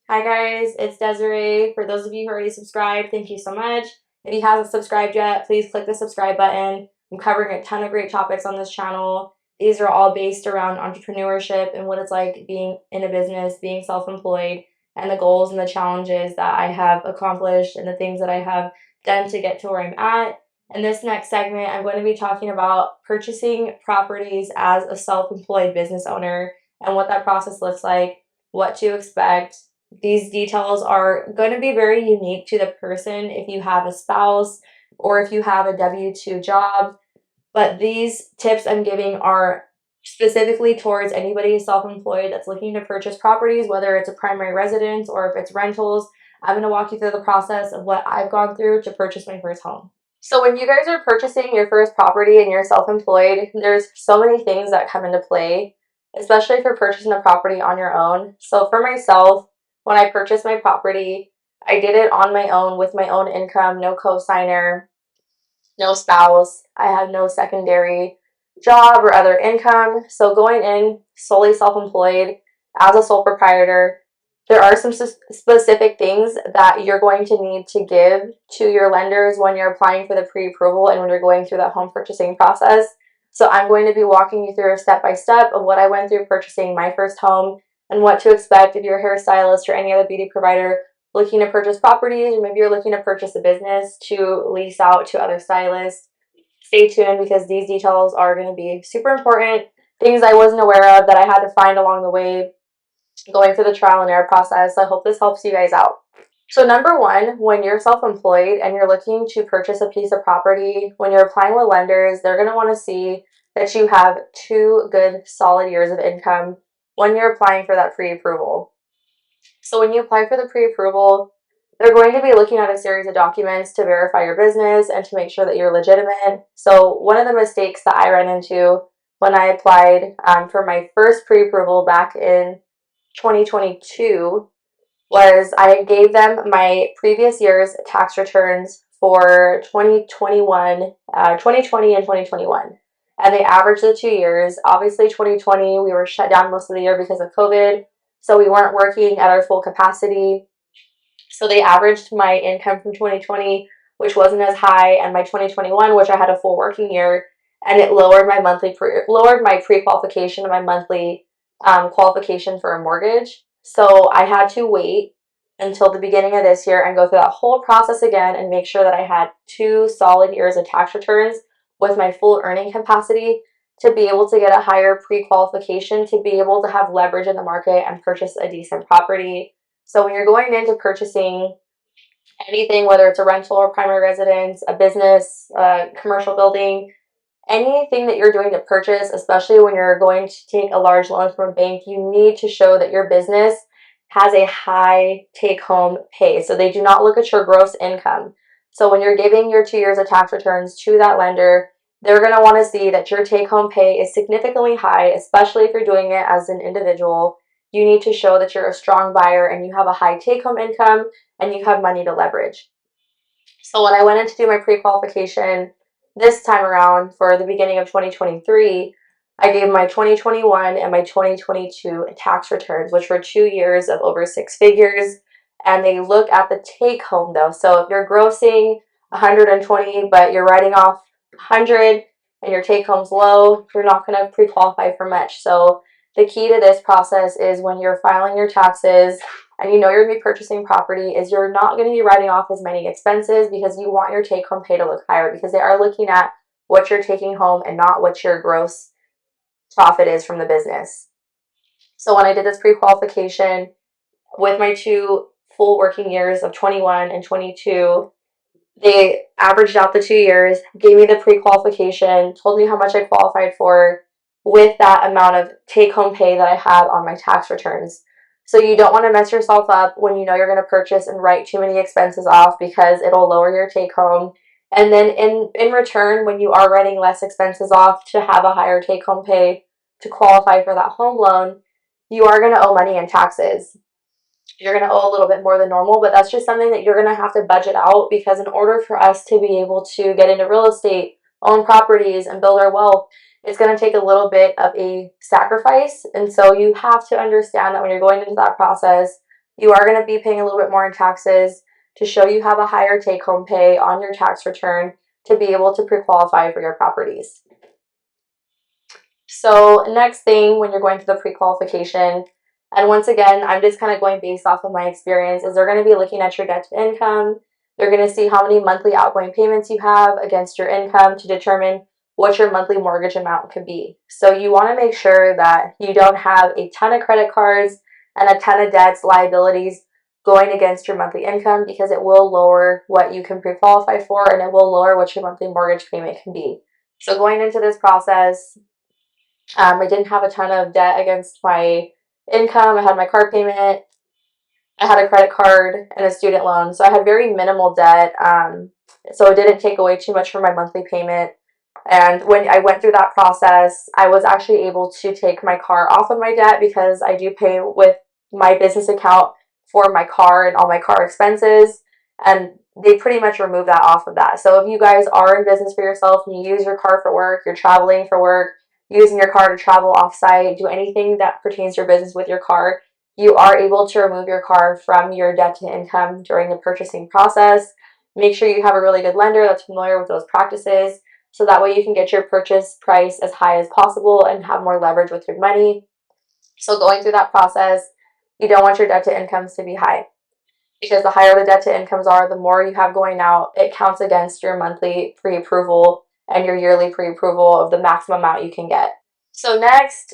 Hi guys, it's Desiree. For those of you who already subscribed, thank you so much. If you haven't subscribed yet, please click the subscribe button. I'm covering a ton of great topics on this channel. These are all based around entrepreneurship and what it's like being in a business, being self-employed, and the goals and the challenges that I have accomplished and the things that I have done to get to where I'm at. In this next segment, I'm going to be talking about purchasing properties as a self-employed business owner and what that process looks like, what to expect. These details are going to be very unique to the person if you have a spouse or if you have a W-2 job. But these tips I'm giving are specifically towards anybody who's self-employed that's looking to purchase properties, whether it's a primary residence or if it's rentals. I'm going to walk you through the process of what I've gone through to purchase my first home. So when you guys are purchasing your first property and you're self-employed, there's so many things that come into play, especially if you're purchasing a property on your own. So for myself, when I purchased my property, I did it on my own with my own income, no co-signer, no spouse. I had no secondary job or other income. So going in solely self-employed as a sole proprietor, there are some specific things that you're going to need to give to your lenders when you're applying for the pre-approval and when you're going through that home purchasing process. So I'm going to be walking you through a step-by-step of what I went through purchasing my first home and what to expect if you're a hairstylist or any other beauty provider looking to purchase properties, or maybe you're looking to purchase a business to lease out to other stylists. Stay tuned because these details are going to be super important. Things I wasn't aware of that I had to find along the way going through the trial and error process. I hope this helps you guys out. So number one, when you're self-employed and you're looking to purchase a piece of property, when you're applying with lenders, they're going to want to see that you have 2 good solid years of income when you're applying for that pre-approval. So when you apply for the pre-approval, they're going to be looking at a series of documents to verify your business and to make sure that you're legitimate. So one of the mistakes that I ran into when I applied for my first pre-approval back in 2022 was I gave them my previous year's tax returns for 2020 and 2021. And they averaged the 2 years. Obviously, 2020, we were shut down most of the year because of COVID. So we weren't working at our full capacity. So they averaged my income from 2020, which wasn't as high, and my 2021, which I had a full working year, and it lowered my pre-qualification and my monthly qualification for a mortgage. So I had to wait until the beginning of this year and go through that whole process again and make sure that I had 2 solid years of tax returns with my full earning capacity to be able to get a higher pre-qualification, to be able to have leverage in the market and purchase a decent property. So when you're going into purchasing anything, whether it's a rental or primary residence, a business, a commercial building, anything that you're doing to purchase, especially when you're going to take a large loan from a bank, you need to show that your business has a high take-home pay. So they do not look at your gross income. So when you're giving your 2 years of tax returns to that lender, they're going to want to see that your take-home pay is significantly high, especially if you're doing it as an individual. You need to show that you're a strong buyer and you have a high take-home income and you have money to leverage. So when I went in to do my pre-qualification this time around for the beginning of 2023, I gave my 2021 and my 2022 tax returns, which were 2 years of over 6 figures. And they look at the take home though. So if you're grossing 120, but you're writing off 100 and your take home's low, you're not going to pre-qualify for much. So the key to this process is when you're filing your taxes and you know you're going to be purchasing property is you're not going to be writing off as many expenses because you want your take home pay to look higher because they are looking at what you're taking home and not what your gross profit is from the business. So when I did this pre-qualification with my 2 full working years of 21 and 22, they averaged out the 2 years, gave me the pre-qualification, told me how much I qualified for with that amount of take-home pay that I had on my tax returns. So you don't want to mess yourself up when you know you're going to purchase and write too many expenses off because it'll lower your take-home. And then in return, when you are writing less expenses off to have a higher take-home pay to qualify for that home loan, you are going to owe money in taxes. You're going to owe a little bit more than normal, but that's just something that you're going to have to budget out because in order for us to be able to get into real estate, own properties, and build our wealth, it's going to take a little bit of a sacrifice. And so you have to understand that when you're going into that process, you are going to be paying a little bit more in taxes to show you have a higher take-home pay on your tax return to be able to pre-qualify for your properties. So next thing when you're going through the pre-qualification, and once again, I'm just kind of going based off of my experience, is they're going to be looking at your debt to income. They're going to see how many monthly outgoing payments you have against your income to determine what your monthly mortgage amount could be. So you want to make sure that you don't have a ton of credit cards and a ton of debts, liabilities going against your monthly income, because it will lower what you can pre-qualify for and it will lower what your monthly mortgage payment can be. So going into this process, I didn't have a ton of debt against my income. I had my car payment, I had a credit card, and a student loan. So I had very minimal debt. So it didn't take away too much from my monthly payment. And when I went through that process, I was actually able to take my car off of my debt because I do pay with my business account for my car and all my car expenses. And they pretty much remove that off of that. So if you guys are in business for yourself and you use your car for work, you're traveling for work, using your car to travel offsite, do anything that pertains to your business with your car, you are able to remove your car from your debt to income during the purchasing process. Make sure you have a really good lender that's familiar with those practices, so that way you can get your purchase price as high as possible and have more leverage with your money. So going through that process, you don't want your debt to incomes to be high, because the higher the debt to incomes are, the more you have going out, it counts against your monthly pre-approval and your yearly pre-approval of the maximum amount you can get. So next,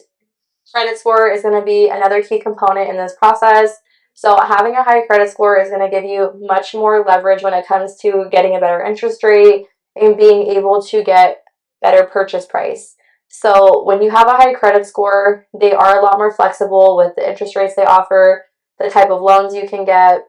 credit score is going to be another key component in this process. So having a high credit score is going to give you much more leverage when it comes to getting a better interest rate and being able to get better purchase price. So when you have a high credit score, they are a lot more flexible with the interest rates they offer, the type of loans you can get.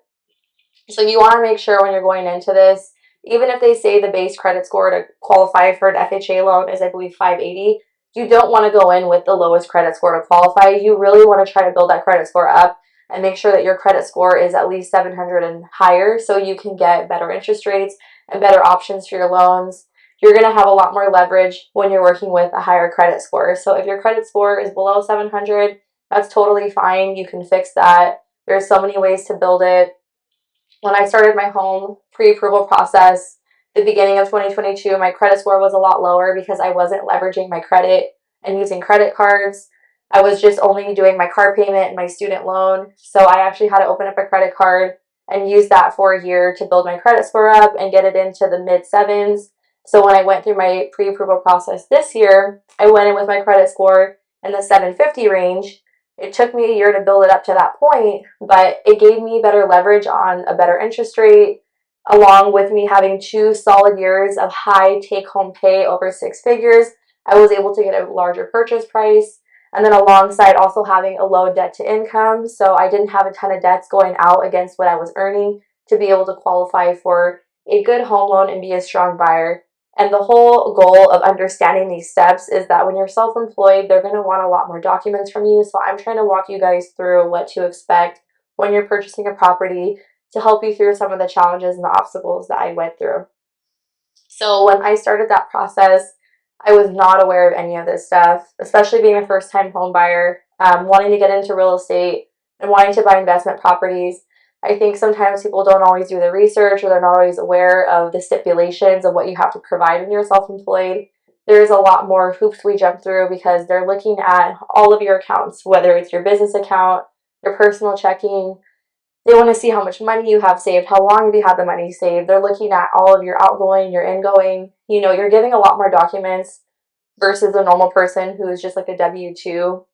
So you want to make sure when you're going into this, even if they say the base credit score to qualify for an FHA loan is, I believe, 580, you don't want to go in with the lowest credit score to qualify. You really want to try to build that credit score up and make sure that your credit score is at least 700 and higher, so you can get better interest rates and better options for your loans. You're going to have a lot more leverage when you're working with a higher credit score. So if your credit score is below 700, that's totally fine. You can fix that. There's so many ways to build it. When I started my home pre-approval process, the beginning of 2022, my credit score was a lot lower because I wasn't leveraging my credit and using credit cards. I was just only doing my car payment and my student loan. So I actually had to open up a credit card and use that for a year to build my credit score up and get it into the mid sevens. So when I went through my pre-approval process this year, I went in with my credit score in the 750 range. It took me a year to build it up to that point, but it gave me better leverage on a better interest rate, along with me having 2 solid years of high take-home pay over 6 figures. I was able to get a larger purchase price, and then alongside also having a low debt to income, so I didn't have a ton of debts going out against what I was earning to be able to qualify for a good home loan and be a strong buyer. And the whole goal of understanding these steps is that when you're self-employed, they're going to want a lot more documents from you. So I'm trying to walk you guys through what to expect when you're purchasing a property to help you through some of the challenges and the obstacles that I went through. So when I started that process, I was not aware of any of this stuff, especially being a first-time home buyer, wanting to get into real estate and wanting to buy investment properties. I think sometimes people don't always do the research, or they're not always aware of the stipulations of what you have to provide when you're self-employed. There's a lot more hoops we jump through because they're looking at all of your accounts, whether it's your business account, your personal checking. They want to see how much money you have saved, how long have you had the money saved. They're looking at all of your outgoing, your ingoing. You know, you're giving a lot more documents versus a normal person who is just like a W-2.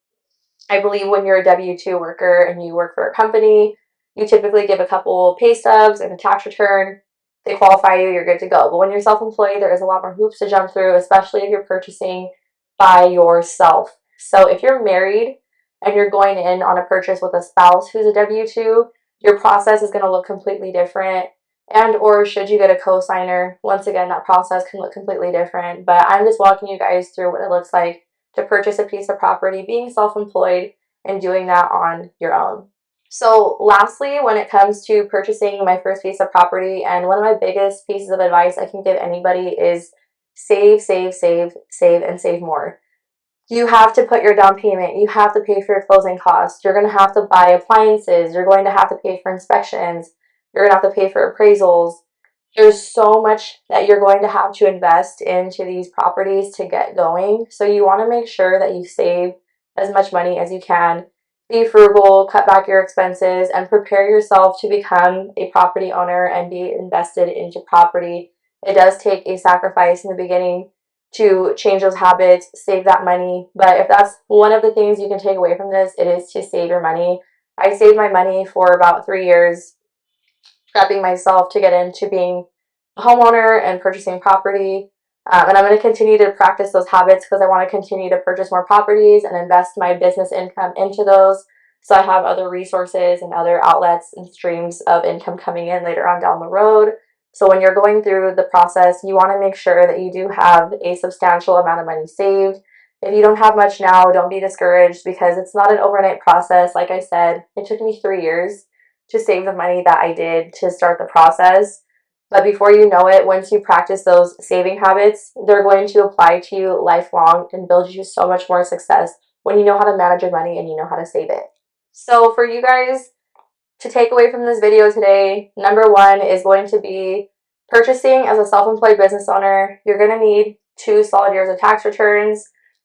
I believe when you're a W-2 worker and you work for a company, you typically give a couple pay stubs and a tax return. They qualify you, you're good to go. But when you're self-employed, there is a lot more hoops to jump through, especially if you're purchasing by yourself. So if you're married and you're going in on a purchase with a spouse who's a W-2, your process is going to look completely different. And or should you get a co-signer, once again, that process can look completely different. But I'm just walking you guys through what it looks like to purchase a piece of property, being self-employed, and doing that on your own. So lastly, when it comes to purchasing my first piece of property, and one of my biggest pieces of advice I can give anybody is save, save, save, save, and save more. you have to put your down payment, you have to pay for your closing costs, you're going to have to buy appliances, you're going to have to pay for inspections, you're going to have to pay for appraisals. There's so much that you're going to have to invest into these properties to get going. So you want to make sure that you save as much money as you can. Be frugal, cut back your expenses, and prepare yourself to become a property owner and be invested into property. It does take a sacrifice in the beginning to change those habits, save that money. But if that's one of the things you can take away from this, it is to save your money. I saved my money for about 3 years, prepping myself to get into being a homeowner and purchasing property. And I'm going to continue to practice those habits because I want to continue to purchase more properties and invest my business income into those. So I have other resources and other outlets and streams of income coming in later on down the road. So when you're going through the process, you want to make sure that you do have a substantial amount of money saved. If you don't have much now, don't be discouraged because it's not an overnight process. Like I said, it took me 3 years to save the money that I did to start the process. But before you know it, once you practice those saving habits, they're going to apply to you lifelong and build you so much more success when you know how to manage your money and you know how to save it. So for you guys to take away from this video today, number one is going to be purchasing as a self-employed business owner. You're going to need 2 solid years of tax returns.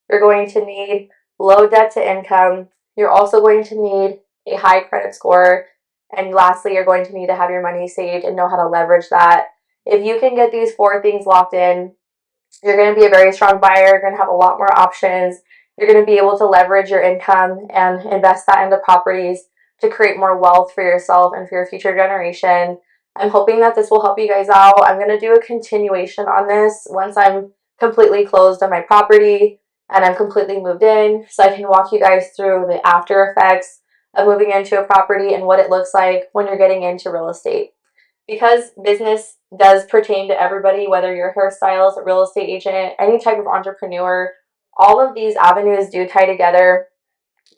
You're going to need low debt to income. You're also going to need a high credit score. And lastly, you're going to need to have your money saved and know how to leverage that. If you can get these 4 things locked in, you're going to be a very strong buyer. You're going to have a lot more options. You're going to be able to leverage your income and invest that into properties to create more wealth for yourself and for your future generation. I'm hoping that this will help you guys out. I'm going to do a continuation on this once I'm completely closed on my property and I'm completely moved in, so I can walk you guys through the after effects of moving into a property and what it looks like when you're getting into real estate. Because business does pertain to everybody, whether you're a hairstylist, a real estate agent, any type of entrepreneur, all of these avenues do tie together.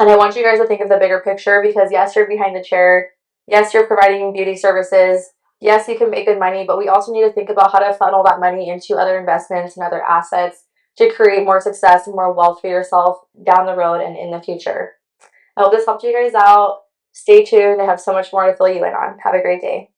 And I want you guys to think of the bigger picture because yes, you're behind the chair. Yes, you're providing beauty services. Yes, you can make good money, but we also need to think about how to funnel that money into other investments and other assets to create more success and more wealth for yourself down the road and in the future. I hope this helped you guys out. Stay tuned. I have so much more to fill you in on. Have a great day.